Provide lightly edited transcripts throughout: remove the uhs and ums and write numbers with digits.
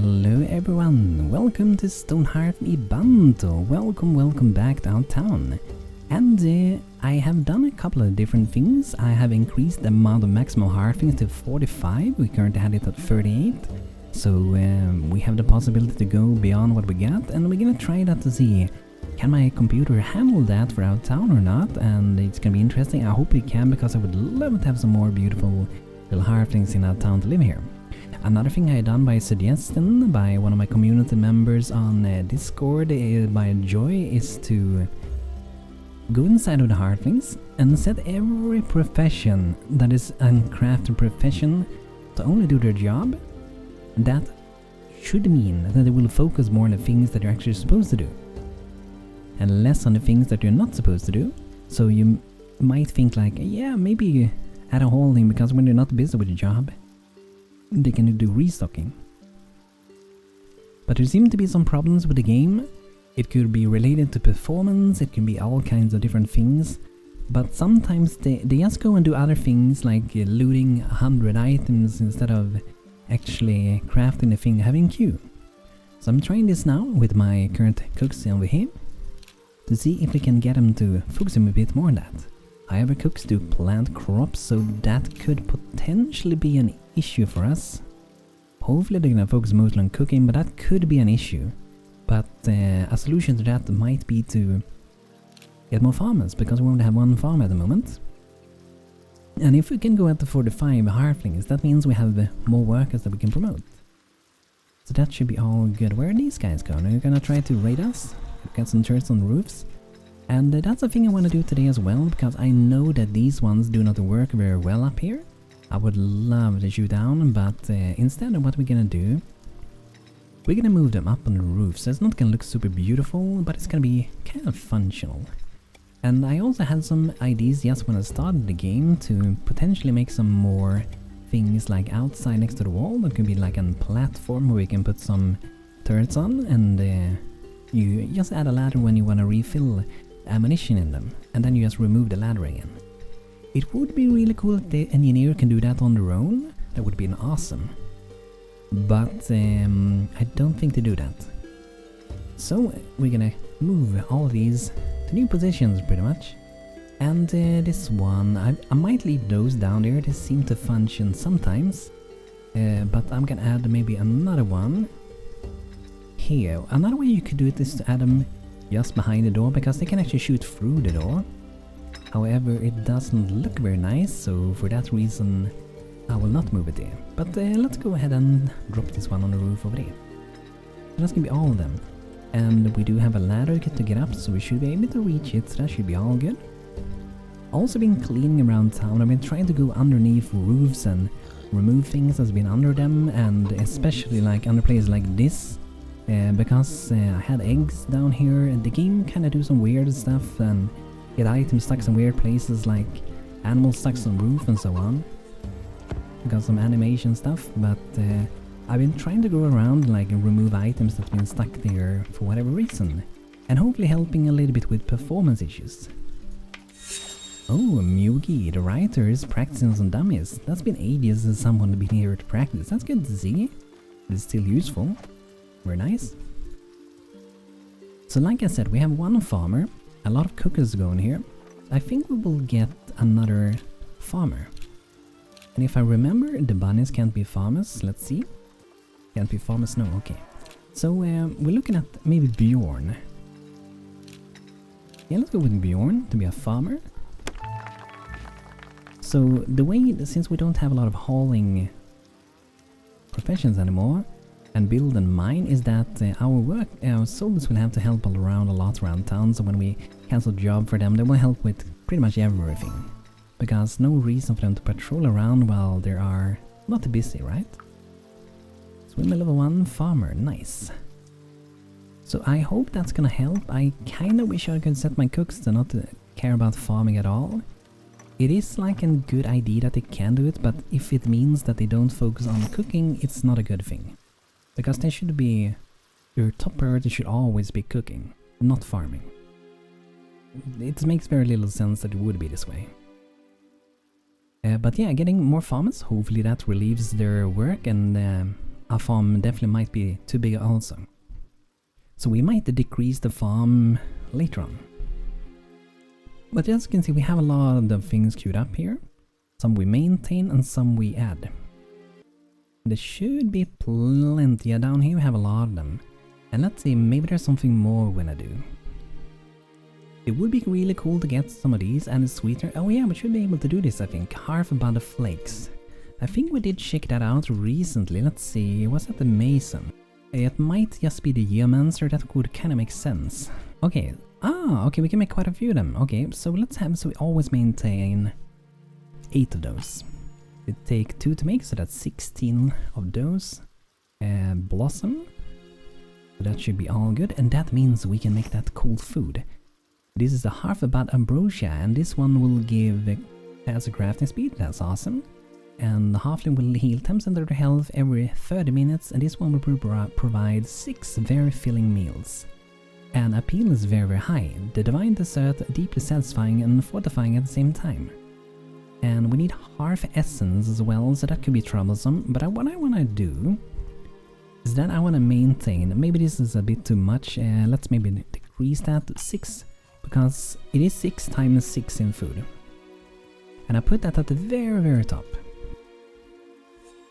Hello everyone, welcome to Stonehearth Ibanto. Welcome back downtown. And I have done a couple of different things. I have increased the amount of maximal hearthings to 45. We currently had it at 38. So we have the possibility to go beyond what we got, and we're gonna try that to see can my computer handle that for out town or not, and it's gonna be interesting. I hope it can, because I would love to have some more beautiful little hearthlings in our town to live here. Another thing I done by suggestion by one of my community members on Discord by Joy is to go inside of the hearthlings and set every profession that is a crafting profession to only do their job. That should mean that they will focus more on the things that you're actually supposed to do and less on the things that you're not supposed to do. So you might think like, yeah, maybe add a whole thing, because when you're not busy with your job, they can do restocking. But there seem to be some problems with the game. It could be related to performance, it can be all kinds of different things. But sometimes they just go and do other things, like looting 100 items instead of actually crafting the thing having queue. So I'm trying this now with my current cooks over here to see if we can get them to focus a bit more on that. However, cooks do plant crops, so that could potentially be an issue for us. Hopefully they're gonna focus mostly on cooking, but that could be an issue. But a solution to that might be to get more farmers, because we only have one farm at the moment. And if we can go at the 45 hearthlings, that means we have more workers that we can promote. So that should be all good. Where are these guys going? Are you gonna try to raid us? Get some turrets on the roofs? And that's a thing I want to do today as well, because I know that these ones do not work very well up here. I would love to shoot down, but instead of what we're gonna do, we're gonna move them up on the roof. So it's not gonna look super beautiful, but it's gonna be kind of functional. And I also had some ideas just when I started the game to potentially make some more things like outside next to the wall. That could be like a platform where we can put some turrets on, and you just add a ladder when you want to refill ammunition in them, and then you just remove the ladder again. It would be really cool if the engineer can do that on their own. That would be an awesome. But I don't think they do that. So we're gonna move all of these to new positions pretty much. And this one, I might leave those down there. They seem to function sometimes. But I'm gonna add maybe another one here. Another way you could do it is to add them just behind the door, because they can actually shoot through the door. However, it doesn't look very nice, so for that reason I will not move it there. But let's go ahead and drop this one on the roof over there. And that's gonna be all of them. And we do have a ladder to get up, so we should be able to reach it, so that should be all good. Also been cleaning around town. I've been trying to go underneath roofs and remove things that's been under them, and especially like under places like this. Because I had eggs down here, and the game kind of do some weird stuff and get items stuck in weird places, like animals stuck on the roof and so on. Got some animation stuff, but I've been trying to go around and like remove items that's been stuck there for whatever reason, and hopefully helping a little bit with performance issues. Oh, Mugi, the writer, is practicing some dummies. That's been ages since someone had been here to practice. That's good to see. It's still useful. Very nice. So like I said, we have one farmer, a lot of cookers going here. I think we will get another farmer. And if I remember, the bunnies can't be farmers. Let's see. Can't be farmers, no, okay. So we're looking at maybe Bjorn. Yeah, let's go with Bjorn to be a farmer. So the way, since we don't have a lot of hauling professions anymore, and build and mine, is that our soldiers will have to help around a lot around town. So when we cancel a job for them, they will help with pretty much everything, because no reason for them to patrol around while they are not busy, right? Swim level 1 farmer, nice. So I hope that's gonna help. I kinda wish I could set my cooks to not care about farming at all. It is like a good idea that they can do it, but if it means that they don't focus on cooking, it's not a good thing. Because they should be, your top priority should always be cooking, not farming. It makes very little sense that it would be this way. But yeah, getting more farmers, hopefully that relieves their work and our farm definitely might be too big also. So we might decrease the farm later on. But as you can see, we have a lot of things queued up here. Some we maintain and some we add. There should be plenty. Down here we have a lot of them. And let's see, maybe there's something more when I do. It would be really cool to get some of these and a sweetener. Oh yeah, we should be able to do this, I think. Half a butter flakes. I think we did check that out recently. Let's see, was that the mason? It might just be the geomancer. That would kind of make sense. Okay. Okay, we can make quite a few of them. Okay, so let's have, so we always maintain 8 of those. We take 2 to make, so that's 16 of those. Blossom. So that should be all good, and that means we can make that cool food. This is a half about ambrosia, and this one will give as a crafting speed. That's awesome. And the halfling will heal 10% of their health every 30 minutes, and this one will provide 6 very filling meals. And appeal is very, very high. The divine dessert, deeply satisfying and fortifying at the same time. And we need half essence as well, so that could be troublesome. But what I want to do is that I want to maintain, maybe this is a bit too much, let's maybe decrease that to 6, because it is 6 times 6 in food. And I put that at the very, very top.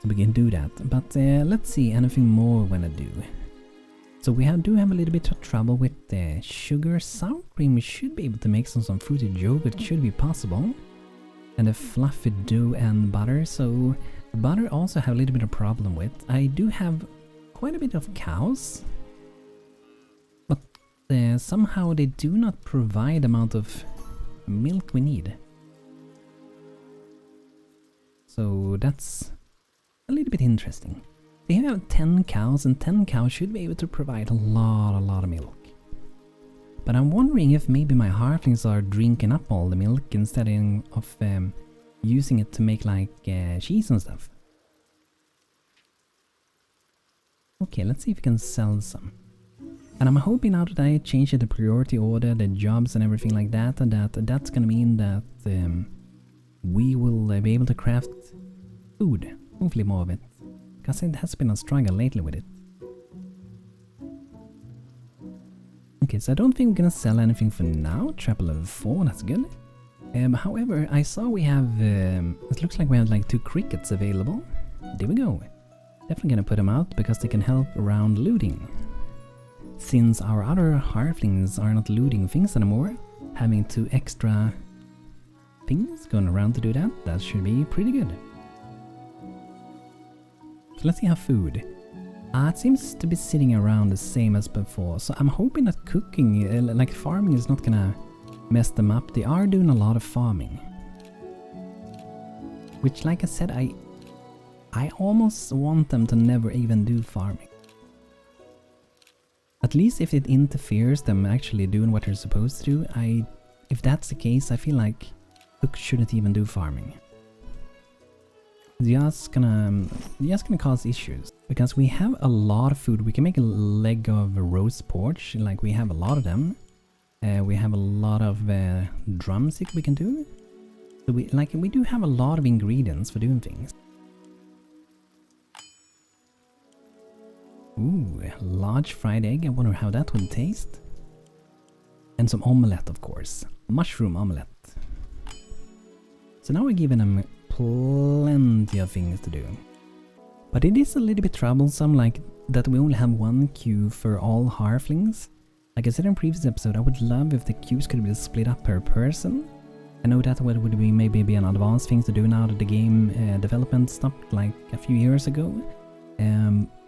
So we can do that, but let's see anything more when I do. So we do have a little bit of trouble with the sugar. Sour cream, we should be able to make some fruited yogurt, should be possible. And the fluffy dough and butter, so butter also have a little bit of problem with. I do have quite a bit of cows, but somehow they do not provide the amount of milk we need. So that's a little bit interesting. They have 10 cows, and 10 cows should be able to provide a lot of milk. But I'm wondering if maybe my halflings are drinking up all the milk instead of using it to make like cheese and stuff. Okay, let's see if we can sell some. And I'm hoping now that I change the priority order, the jobs and everything like that, and that's gonna mean that we will be able to craft food. Hopefully more of it. Because it has been a struggle lately with it. Okay, so I don't think we're gonna sell anything for now. Trap level 4, that's good. However, I saw we have, it looks like we have like 2 crickets available. There we go. Definitely gonna put them out because they can help around looting. Since our other halflings are not looting things anymore, having 2 extra things going around to do that, that should be pretty good. So let's see how food. It seems to be sitting around the same as before, so I'm hoping that cooking, like farming, is not gonna mess them up. They are doing a lot of farming. Which, like I said, I almost want them to never even do farming. At least if it interferes them actually doing what they're supposed to do, if that's the case, I feel like cooks shouldn't even do farming. Just gonna cause issues, because we have a lot of food. We can make a leg of a roast porch, like we have a lot of them. We have a lot of drumstick we can do. So we do have a lot of ingredients for doing things. Ooh, large fried egg. I wonder how that would taste. And some omelette, of course. Mushroom omelette. So now we're giving them plenty of things to do. But it is a little bit troublesome, like that we only have 1 queue for all halflings. Like I said in previous episode, I would love if the queues could be split up per person. I know that would be maybe an advanced thing to do now that the game development stopped like a few years ago.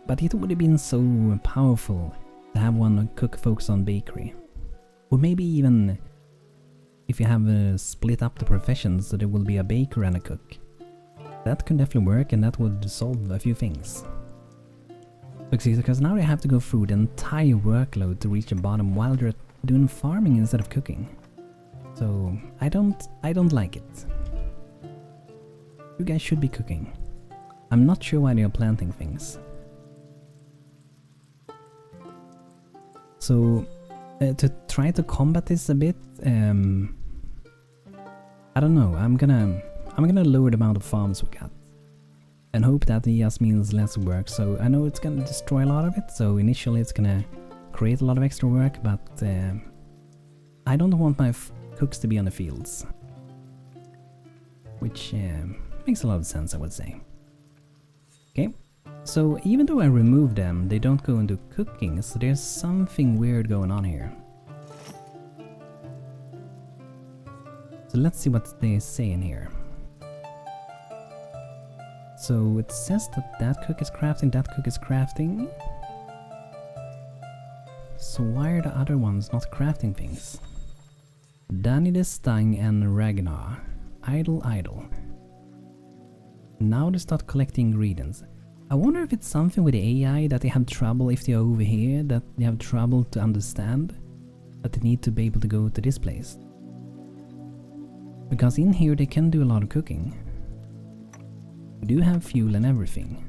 But it would have been so powerful to have one cook focus on bakery. Or maybe even if you have split up the professions, so there will be a baker and a cook. That could definitely work, and that would solve a few things. Because now they have to go through the entire workload to reach the bottom while they're doing farming instead of cooking. So I don't like it. You guys should be cooking. I'm not sure why they are planting things. So to try to combat this a bit, I don't know. I'm gonna lower the amount of farms we got. and hope that it just means less work. So I know it's gonna destroy a lot of it, so initially it's gonna create a lot of extra work, but I don't want my cooks to be on the fields. Which makes a lot of sense, I would say. Okay, so even though I remove them, they don't go into cooking, so there's something weird going on here. So let's see what they say in here. So it says that that cook is crafting, that cook is crafting. So why are the other ones not crafting things? Danny the Stang and Ragnar. Idle. Now they start collecting ingredients. I wonder if it's something with the AI that they have trouble if they're over here, that they have trouble to understand that they need to be able to go to this place. Because in here they can do a lot of cooking. We do have fuel and everything.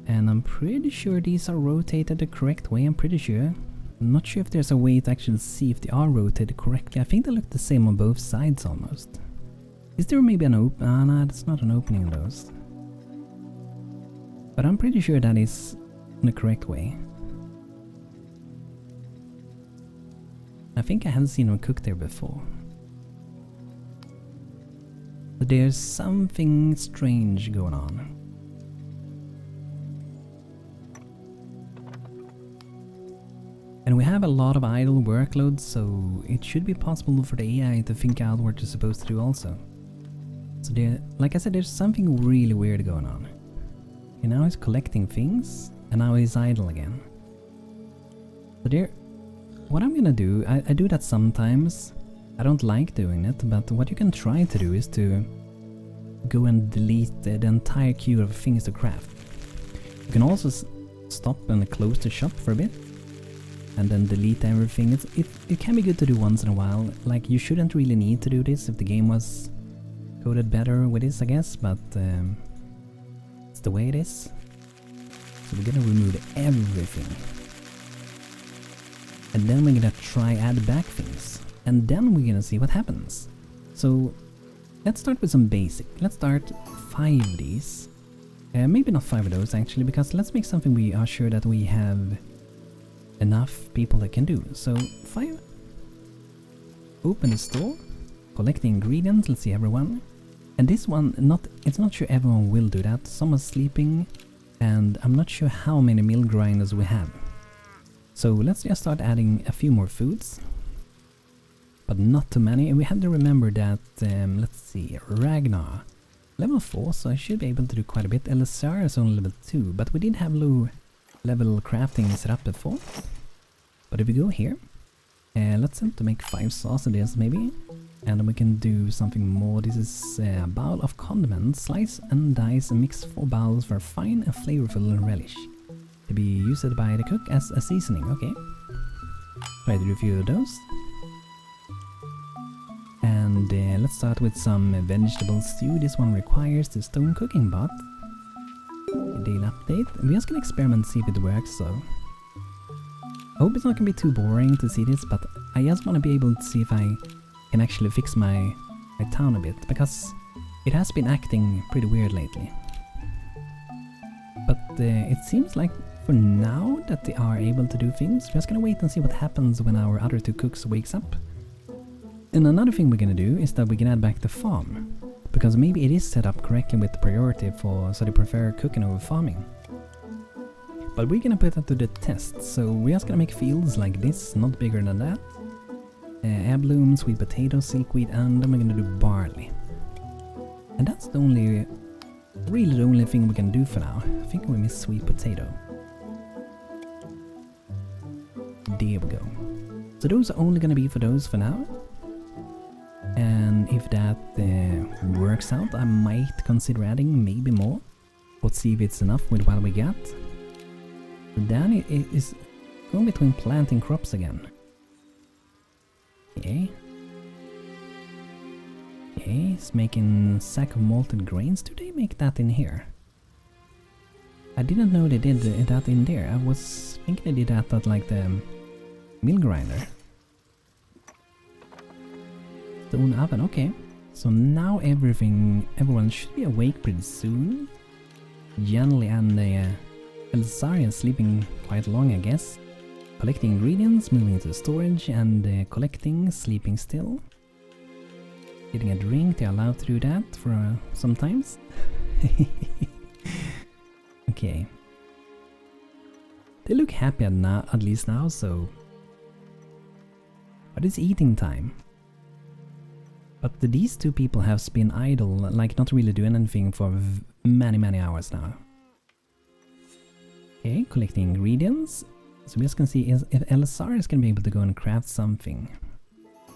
And I'm pretty sure these are rotated the correct way, I'm pretty sure. I'm not sure if there's a way to actually see if they are rotated correctly. I think they look the same on both sides almost. Is there maybe an open? Ah, no, that's not an opening in those. But I'm pretty sure that is in the correct way. I think I haven't seen them cook there before. But there's something strange going on. And we have a lot of idle workloads, so it should be possible for the AI to think out what you're supposed to do also. So there, like I said, there's something really weird going on. Okay, now he's collecting things, and now he's idle again. So there, what I'm gonna do, I do that sometimes. I don't like doing it, but what you can try to do is to go and delete the entire queue of things to craft. You can also stop and close the shop for a bit, and then delete everything. It can be good to do once in a while. Like, you shouldn't really need to do this if the game was coded better with this, I guess, but it's the way it is. So we're gonna remove everything. And then we're gonna try add back things. And then we're gonna see what happens. So let's start with some basic. Let's start 5 of these. Maybe not 5 of those actually, because let's make something we are sure that we have enough people that can do. So 5. Open the store. Collect the ingredients. Let's see everyone. And this one, it's not sure everyone will do that. Someone's sleeping, and I'm not sure how many mill grinders we have. So let's just start adding a few more foods. But not too many. And we have to remember that, let's see, Ragnar, level 4, so I should be able to do quite a bit. LSR is only level 2, but we did have low level crafting set up before. But if we go here, let's have to make 5 sausages maybe. And then we can do something more. This is a bowl of condiments. Slice and dice and mix 4 bowls for fine and flavorful relish. To be used by the cook as a seasoning. Okay. Try to do a few of those. And let's start with some vegetable stew. This one requires the stone cooking pot. Daily update. We're just gonna experiment, see if it works, so. I hope it's not gonna be too boring to see this, but I just wanna be able to see if I can actually fix my town a bit, because it has been acting pretty weird lately. But it seems like for now that they are able to do things. We're just gonna wait and see what happens when our other 2 cooks wakes up. And another thing we're gonna do is that we can add back the farm, because maybe it is set up correctly with the priority for, so they prefer cooking over farming. But we're gonna put that to the test, so we're just gonna make fields like this, not bigger than that. Heirloom, sweet potato, silkweed, and then we're gonna do barley. And that's the only, really the only thing we can do for now. I think we miss sweet potato. There we go. So those are only gonna be for those for now. And if that works out, I might consider adding maybe more. Let's see if it's enough with what we got. Then it is going between planting crops again. Okay. Okay, it's making sack of malted grains. Do they make that in here? I didn't know they did that in there. I was thinking they did that at like the mill grinder. Stone oven, okay. So now everyone should be awake pretty soon. Janely and Elsaria is sleeping quite long, I guess. Collecting ingredients, moving to storage, and collecting, sleeping still. Getting a drink, they're allowed to do that for sometimes. Okay. They look happy at least now, so... But it's eating time. But these two people have been idle, like not really doing anything for many hours now. Okay, collecting ingredients. So we just can see if Elisar is gonna be able to go and craft something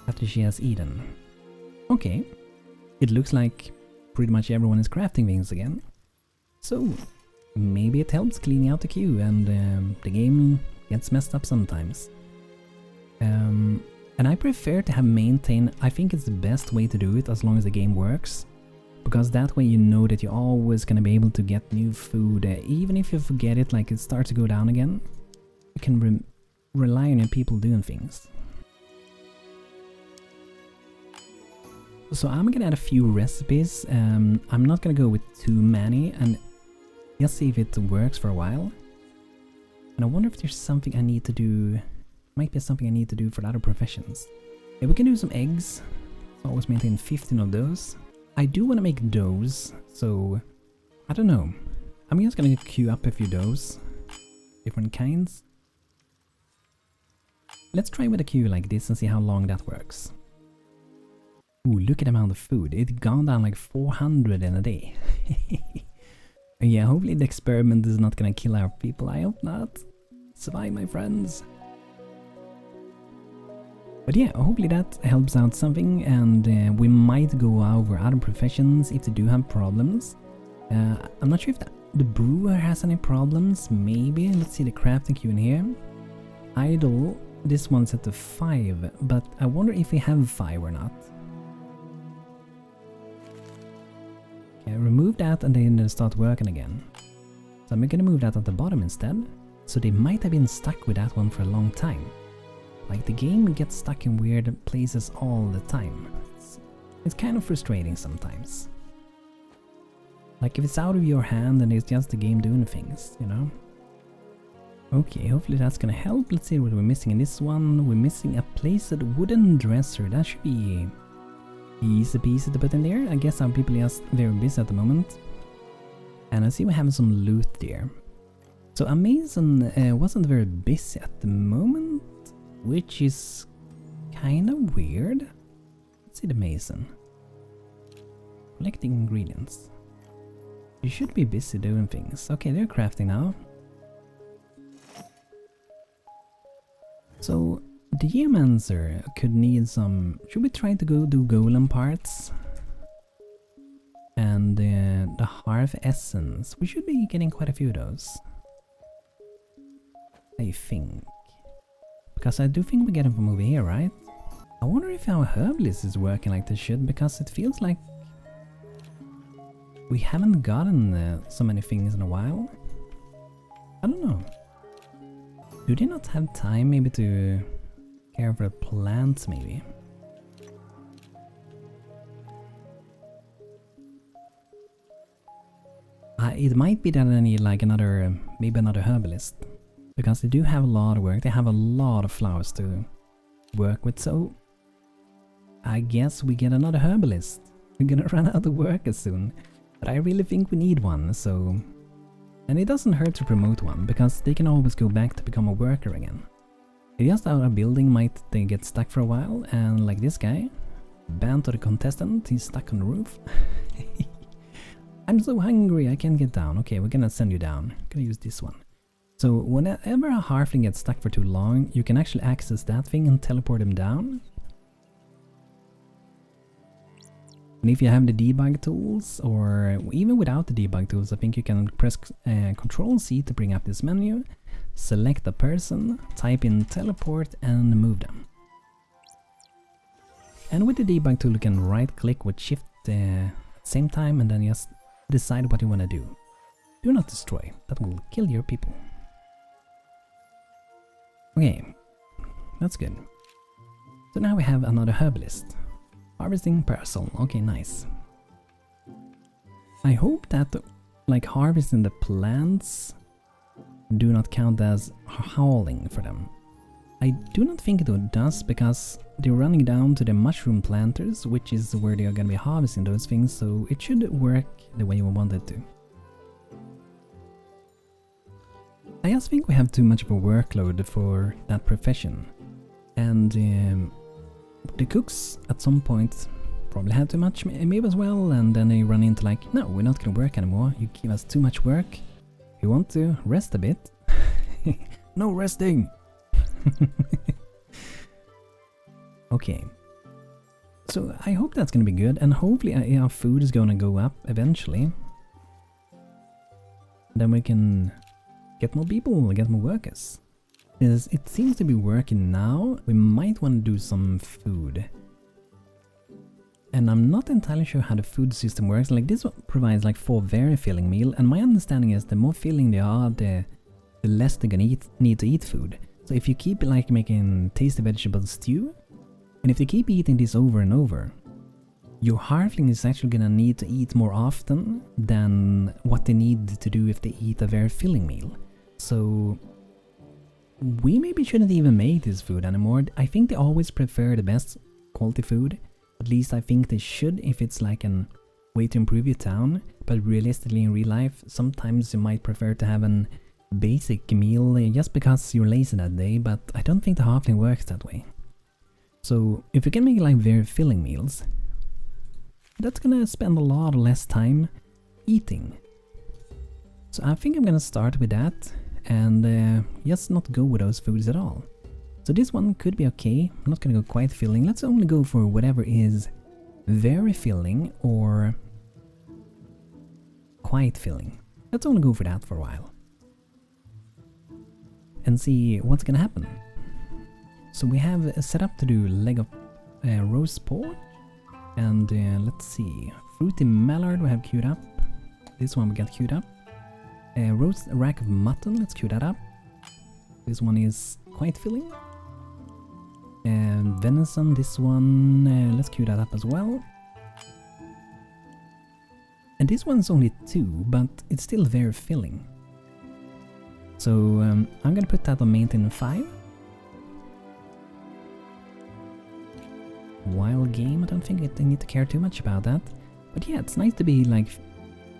after she has eaten. Okay, it looks like pretty much everyone is crafting things again. So maybe it helps cleaning out the queue and the game gets messed up sometimes. And I prefer to have maintain. I think it's the best way to do it as long as the game works. Because that way you know that you're always gonna be able to get new food. Even if you forget it, like it starts to go down again. You can rely on your people doing things. So I'm gonna add a few recipes. I'm not gonna go with too many and just see if it works for a while. And I wonder if there's something I need to do. Might be something I need to do for the other professions. Yeah, we can do some eggs. So always maintain 15 of those. I do want to make doughs, so I don't know. I'm just gonna queue up a few doughs. Different kinds. Let's try with a queue like this and see how long that works. Ooh, look at the amount of food. It's gone down like 400 in a day. Yeah, hopefully the experiment is not gonna kill our people. I hope not. Survive, my friends. But yeah, hopefully that helps out something, and we might go over other professions if they do have problems. I'm not sure if the brewer has any problems, maybe. Let's see the crafting queue in here. Idle, this one's set to 5, but I wonder if we have 5 or not. Okay, remove that and then start working again. So I'm gonna move that at the bottom instead. So they might have been stuck with that one for a long time. Like the game gets stuck in weird places all the time. It's kind of frustrating sometimes. Like if it's out of your hand and it's just the game doing things, you know? Okay, hopefully that's gonna help. Let's see what we're missing in this one. We're missing a placed wooden dresser. That should be easy peasy to put in there. I guess our people are just very busy at the moment. And I see we have some loot there. So Amazon wasn't very busy at the moment, which is kind of weird. Let's see the mason. Collecting ingredients. You should be busy doing things. Okay, they're crafting now. So the geomancer could need some... Should we try to go do golem parts? And the hearth essence. We should be getting quite a few of those, I think. Because I do think we get them from over here, right? I wonder if our herbalist is working like they should, because it feels like we haven't gotten so many things in a while. I don't know. Do they not have time maybe to care for the plants maybe? It might be that I need like maybe another herbalist. Because they do have a lot of work, they have a lot of flowers to work with, so I guess we get another herbalist. We're gonna run out of workers soon, but I really think we need one, so... And it doesn't hurt to promote one, because they can always go back to become a worker again. It's just our building might they get stuck for a while, and like this guy, banned to the contestant, he's stuck on the roof. I'm so hungry, I can't get down. Okay, we're gonna send you down. Gonna use this one. So whenever a halfling gets stuck for too long, you can actually access that thing and teleport him down. And if you have the debug tools, or even without the debug tools, I think you can press Ctrl C to bring up this menu, select a person, type in teleport and move them. And with the debug tool you can right click with shift at the same time and then just decide what you want to do. Do not destroy, that will kill your people. Okay, that's good. So now we have another herbalist. Harvesting parcel. Okay, nice. I hope that like harvesting the plants do not count as hauling for them. I do not think it does, because they're running down to the mushroom planters, which is where they are gonna be harvesting those things, so it should work the way we want it to. I just think we have too much of a workload for that profession, and the cooks at some point probably have too much maybe as well, and then they run into like, no, we're not gonna work anymore, you give us too much work, you want to rest a bit. No resting. Okay, so I hope that's gonna be good, and hopefully our food is gonna go up eventually. Then we can get more people, get more workers. It seems to be working now. We might want to do some food. And I'm not entirely sure how the food system works. Like, this one provides like 4 very filling meal, and my understanding is the more filling they are, the less they're gonna need to eat food. So if you keep like making tasty vegetable stew, and if they keep eating this over and over, your halfling is actually gonna need to eat more often than what they need to do if they eat a very filling meal. So we maybe shouldn't even make this food anymore. I think they always prefer the best quality food. At least I think they should if it's like an way to improve your town. But realistically in real life, sometimes you might prefer to have an basic meal just because you're lazy that day, but I don't think the halfling works that way. So if you can make like very filling meals, that's gonna spend a lot less time eating. So I think I'm gonna start with that and just not go with those foods at all. So this one could be okay. I'm not gonna go quite filling. Let's only go for whatever is very filling or quite filling. Let's only go for that for a while and see what's gonna happen. So we have set up to do leg of roast pork, and let's see, fruity mallard we have queued up. This one we got queued up. Roast rack of mutton, let's queue that up. This one is quite filling. Venison, this one, let's queue that up as well. And this one's only 2, but it's still very filling. So I'm gonna put that on maintain 5. Wild game, I don't think I need to care too much about that. But yeah, it's nice to be like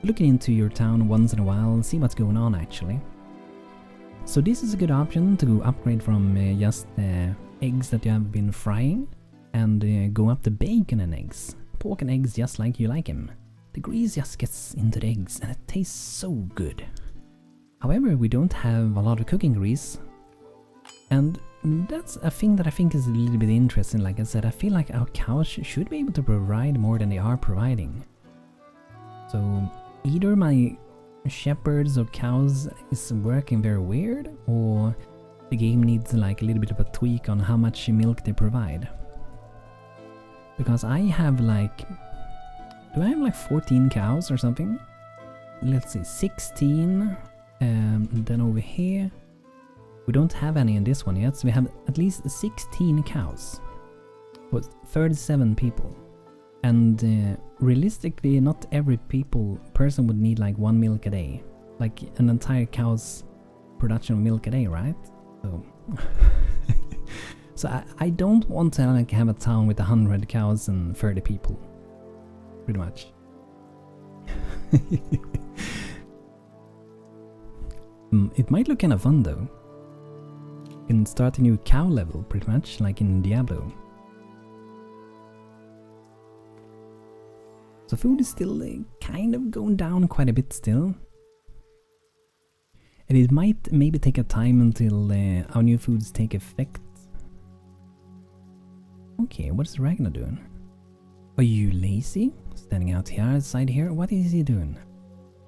looking into your town once in a while and see what's going on actually. So this is a good option to go upgrade from just eggs that you have been frying and go up to bacon and eggs. Pork and eggs just like you like them. The grease just gets into the eggs and it tastes so good. However, we don't have a lot of cooking grease, and that's a thing that I think is a little bit interesting. Like I said, I feel like our cows should be able to provide more than they are providing. So either my shepherds or cows is working very weird, or the game needs like a little bit of a tweak on how much milk they provide. Because I have like... do I have like 14 cows or something? Let's see, 16. Then over here, we don't have any in this one yet, so we have at least 16 cows for 37 people. And realistically, not every person would need like 1 milk a day, like an entire cow's production of milk a day, right? So, so I don't want to like have a town with 100 cows and 30 people, pretty much. It might look kind of fun though. You can start a new cow level, pretty much like in Diablo. So food is still kind of going down quite a bit still. And it might maybe take a time until our new foods take effect. Okay, what is Ragnar doing? Are you lazy? Standing out here outside here? What is he doing?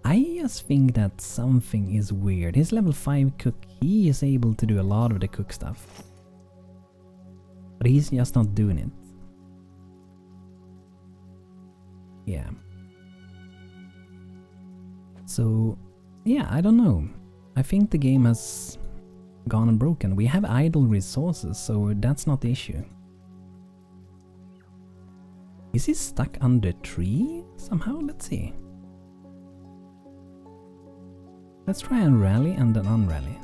I just think that something is weird. He's level 5 cook. He is able to do a lot of the cook stuff. But he's just not doing it. Yeah. So, yeah, I don't know. I think the game has gone and broken. We have idle resources, so that's not the issue. Is he stuck under a tree somehow? Let's see. Let's try and rally and then unrally.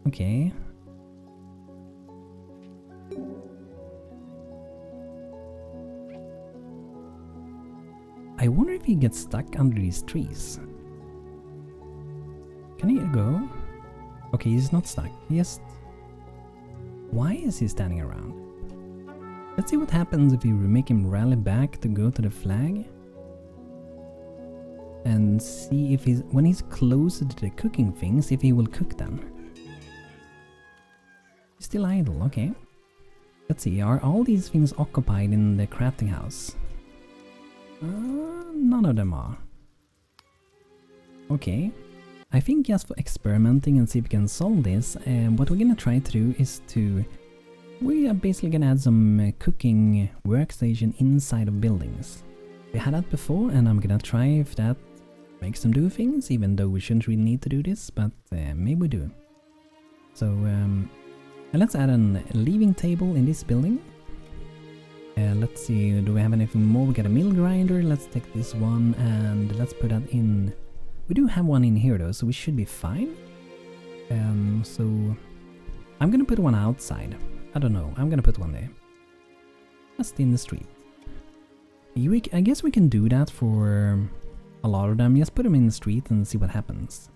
Okay. I wonder if he gets stuck under these trees. Can he go? Okay, he's not stuck. He just... Why is he standing around? Let's see what happens if we make him rally back to go to the flag. And see if he's... When he's closer to the cooking things, if he will cook them. He's still idle, okay. Let's see, are all these things occupied in the crafting house? None of them are. Okay. I think just for experimenting and see if we can solve this, what we're gonna try to do is to... We are basically gonna add some cooking workstation inside of buildings. We had that before and I'm gonna try if that makes them do things, even though we shouldn't really need to do this, but maybe we do. So let's add a leaving table in this building. Let's see, do we have anything more? We got a mill grinder, let's take this one and let's put that in. We do have one in here though, so we should be fine. So I'm gonna put one outside. I don't know, I'm gonna put one there. Just in the street. I guess we can do that for a lot of them. Just put them in the street and see what happens.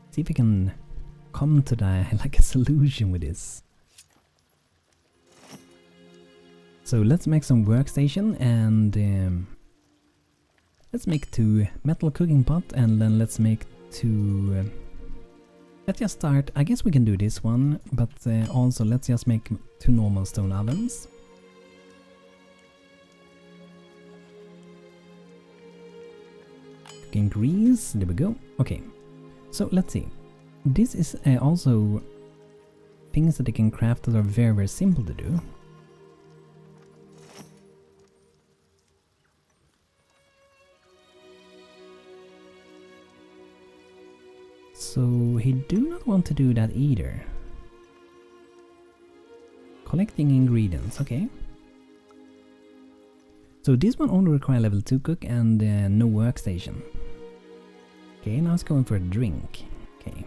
See if we can come to like a solution with this. So let's make some workstation and let's make 2 metal cooking pot and then let's make 2... let's just start, I guess we can do this one, but also let's just make 2 normal stone ovens. Cooking grease, there we go. Okay, so let's see. This is also things that they can craft that are very, very simple to do. So he do not want to do that either. Collecting ingredients, okay. So this one only requires level 2 cook and no workstation. Okay, now it's going for a drink. Okay.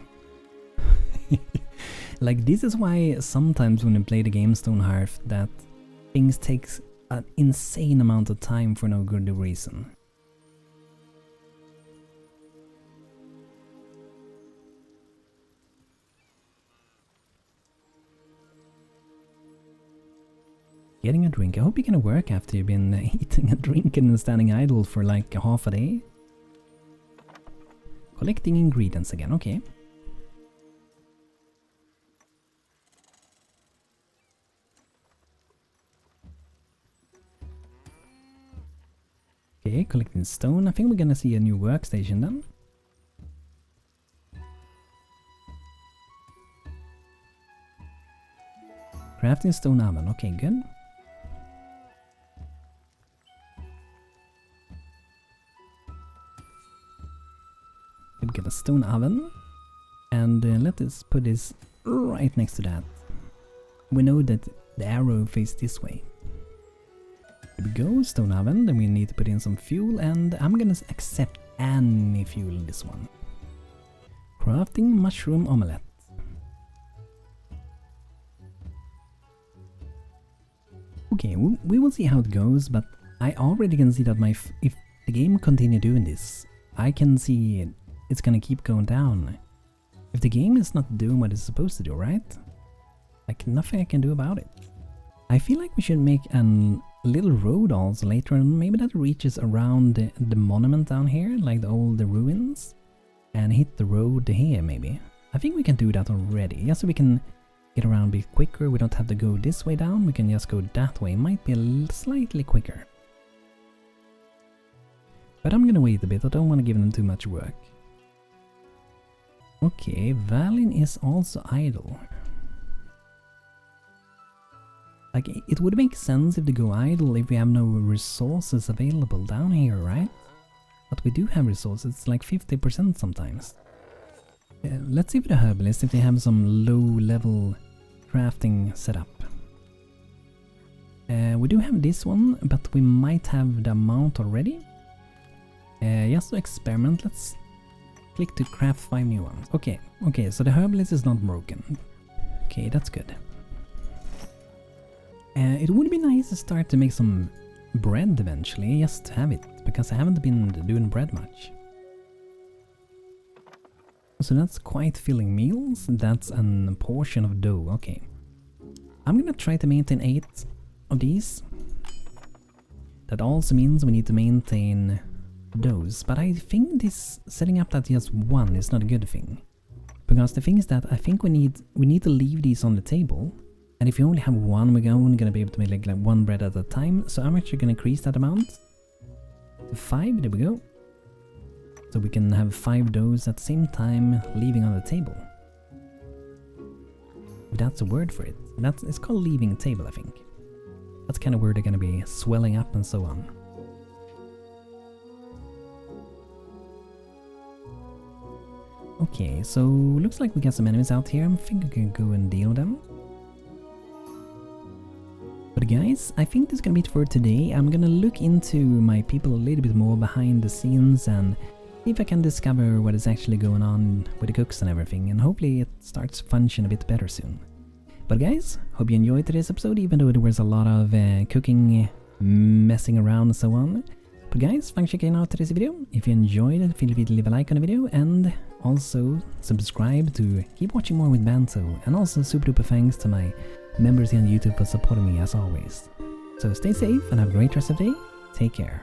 Like this is why sometimes when you play the game Stonehearth that things takes an insane amount of time for no good reason. Getting a drink. I hope you can work after you've been eating a drink and standing idle for like half a day. Collecting ingredients again, okay. Okay, collecting stone. I think we're gonna see a new workstation then. Crafting stone oven, okay, good. We'll get a stone oven and let us put this right next to that. We know that the arrow faces this way. Here we go, stone oven, then we need to put in some fuel and I'm gonna accept any fuel in this one. Crafting mushroom omelette. Okay, we will see how it goes, but I already can see that if the game continue doing this, I can see it's gonna keep going down. If the game is not doing what it's supposed to do, right? Like nothing I can do about it. I feel like we should make a little road also later on, maybe that reaches around the monument down here, like the old ruins, and hit the road here maybe. I think we can do that already, just so we can get around a bit quicker. We don't have to go this way down, we can just go that way. It might be slightly quicker. But I'm gonna wait a bit, I don't want to give them too much work. Okay, Valin is also idle. Like, it would make sense if they go idle if we have no resources available down here, right? But we do have resources, it's like 50% sometimes. Let's see with the herbalist if they have some low level crafting setup. We do have this one, but we might have the amount already. Just to experiment, let's click to craft 5 new ones. Okay, so the herbalist is not broken. Okay, that's good. It would be nice to start to make some bread eventually, just to have it, because I haven't been doing bread much. So that's quite filling meals, that's a portion of dough, okay. I'm gonna try to maintain 8 of these. That also means we need to maintain those, but I think this setting up that just one is not a good thing. Because the thing is that I think we need to leave these on the table, and if you only have one, we're only gonna be able to make like one bread at a time, so I'm actually gonna increase that amount to 5, there we go. So we can have 5 doughs at the same time leaving on the table. If that's a word for it. It's called leaving table, I think. That's kind of where they're gonna be swelling up and so on. Okay, so looks like we got some enemies out here. I think we can go and deal with them. But guys, I think this is gonna be it for today. I'm gonna look into my people a little bit more behind the scenes and see if I can discover what is actually going on with the cooks and everything, and hopefully it starts to function a bit better soon. But guys, hope you enjoyed today's episode, even though there was a lot of cooking, messing around and so on. But guys, thanks for checking out today's video. If you enjoyed it, feel free to leave a like on the video, and also subscribe to keep watching more with Banto, and also super duper thanks to my members here on YouTube for supporting me as always. So stay safe and have a great rest of the day. Take care.